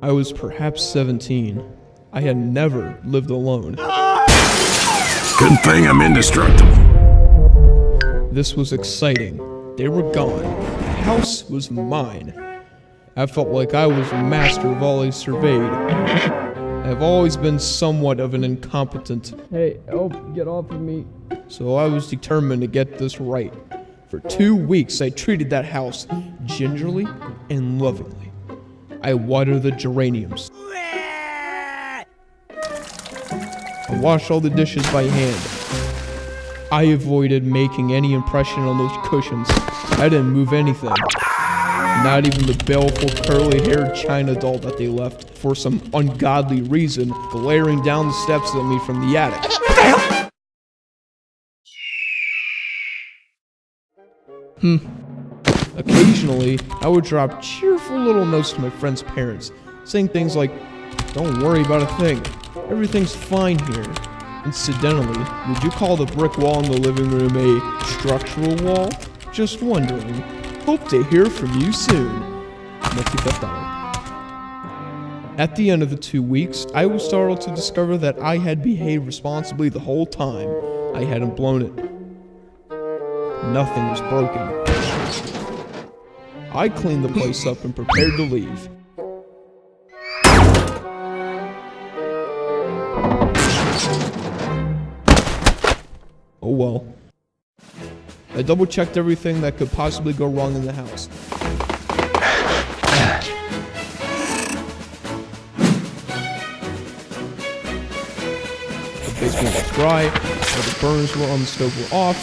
I was perhaps 17. I had never lived alone. Good thing I'm indestructible. This was exciting. They were gone. The house was mine. I felt like I was the master of all I surveyed. I've always been somewhat of an incompetent. Hey, help, get off of me. So I was determined to get this right. For 2 weeks, I treated that house gingerly and lovingly. I watered the geraniums. I washed all the dishes by hand. I avoided making any impression on those cushions. I didn't move anything. Not even the baleful curly-haired China doll that they left, for some ungodly reason, glaring down the steps at me from the attic. Occasionally, I would drop cheerful little notes to my friends' parents, saying things like, "Don't worry about a thing. Everything's fine here." Incidentally, would you call the brick wall in the living room a structural wall? Just wondering. Hope to hear from you soon. At the end of the 2 weeks, I was startled to discover that I had behaved responsibly the whole time. I hadn't blown it. Nothing was broken. I cleaned the place up and prepared to leave. Oh well. I double-checked everything that could possibly go wrong in the house. The basement was dry, all the burners on the stove were off.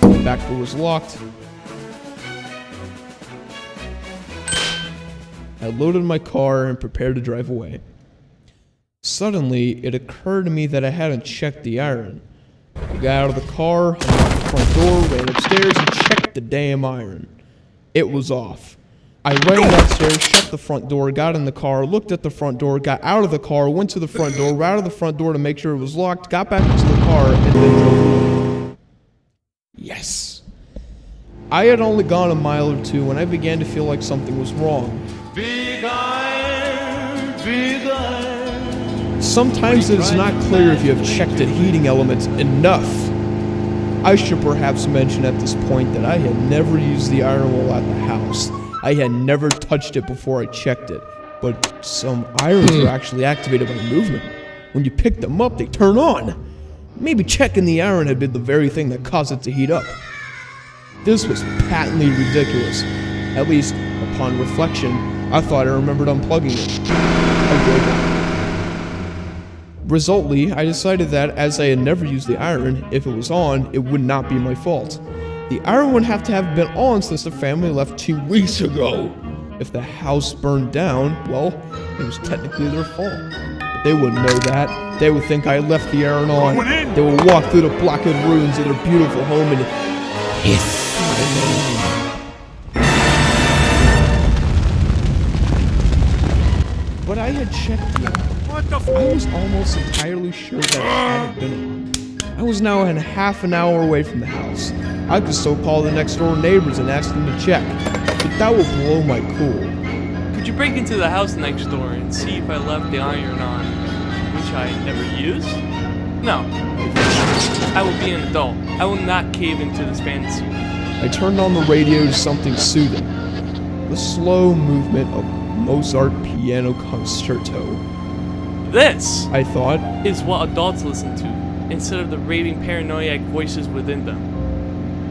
The back door was locked. I loaded my car and prepared to drive away. Suddenly, it occurred to me that I hadn't checked the iron. I got out of the car, unlocked the front door, ran upstairs, and checked the damn iron. It was off. I ran downstairs, shut the front door, got in the car, looked at the front door, got out of the car, went to the front door, routed the front door to make sure it was locked, got back into the car, and then drove away. Yes. I had only gone a mile or two when I began to feel like something was wrong. Big iron, big iron. Sometimes it is not clear if you have checked the heating elements enough. I should perhaps mention at this point that I had never used the iron wall at the house. I had never touched it before I checked it. But some irons are actually activated by movement. When you pick them up, they turn on. Maybe checking the iron had been the very thing that caused it to heat up. This was patently ridiculous. At least, upon reflection, I thought I remembered unplugging it. Resultly, I decided that as I had never used the iron, if it was on, it would not be my fault. The iron would have to have been on since the family left 2 weeks ago. If the house burned down, well, it was technically their fault. But they wouldn't know that. They would think I left the iron on. They would walk through the blackened ruins of their beautiful home and hiss my name. But I had checked the iron. I was almost entirely sure that it hadn't been on. I was now a half an hour away from the house. I could still call the next door neighbors and ask them to check, but that would blow my cool. Could you break into the house next door and see if I left the iron on, which I never used? No. I will be an adult. I will not cave into this fantasy. I turned on the radio to something soothing. The slow movement of Mozart piano concerto. This, I thought, is what adults listen to, instead of the raving paranoiac voices within them.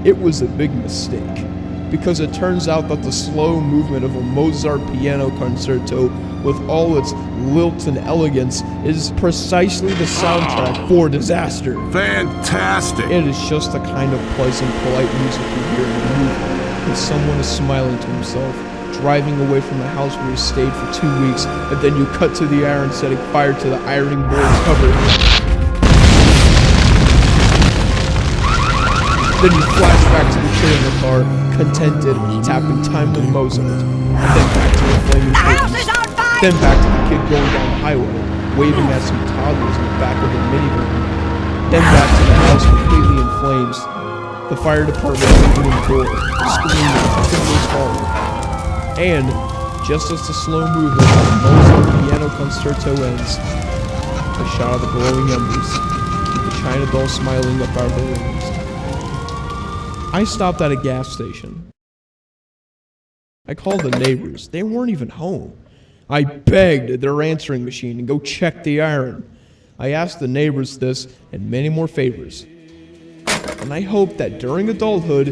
it was a big mistake, because it turns out that the slow movement of a Mozart piano concerto with all its lilt and elegance is precisely the soundtrack for disaster. Fantastic! It is just the kind of pleasant, polite music you hear in a movie, when someone is smiling to himself, driving away from the house where he stayed for 2 weeks, and then you cut to the iron setting fire to the ironing board cover. Then you flash back to the kid in the car, contented, tapping time with Mozart. And then back to the flaming curtains. Then back to the kid going down the highway, waving at some toddlers in the back of the minivan. Then back to the house completely in flames. The fire department opened the door, screaming, timbers falling. And, just as the slow movement of the Mozart piano concerto ends, a shot of the glowing embers, the China doll smiling up our balloons. I stopped at a gas station. I called the neighbors. They weren't even home. I begged their answering machine to go check the iron. I asked the neighbors this and many more favors. And I hoped that during adulthood,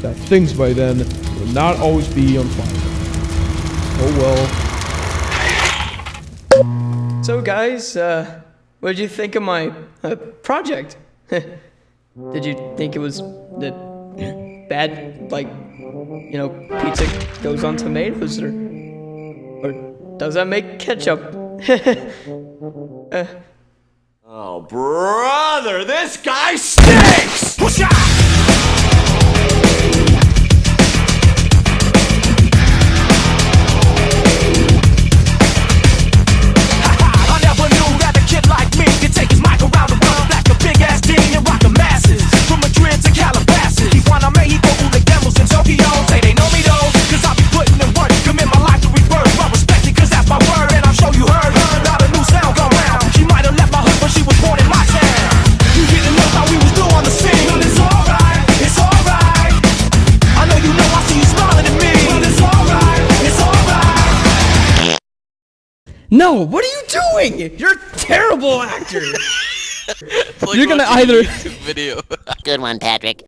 that things by then would not always be on fire. Oh well. So guys, what did you think of my project? Did you think it was bad, like, you know, pizza goes on tomatoes, or does that make ketchup? Oh, brother, this guy stinks! Push out! No, what are you doing? You're a terrible actor. It's like You're gonna watching a either- YouTube video. Good one, Patrick.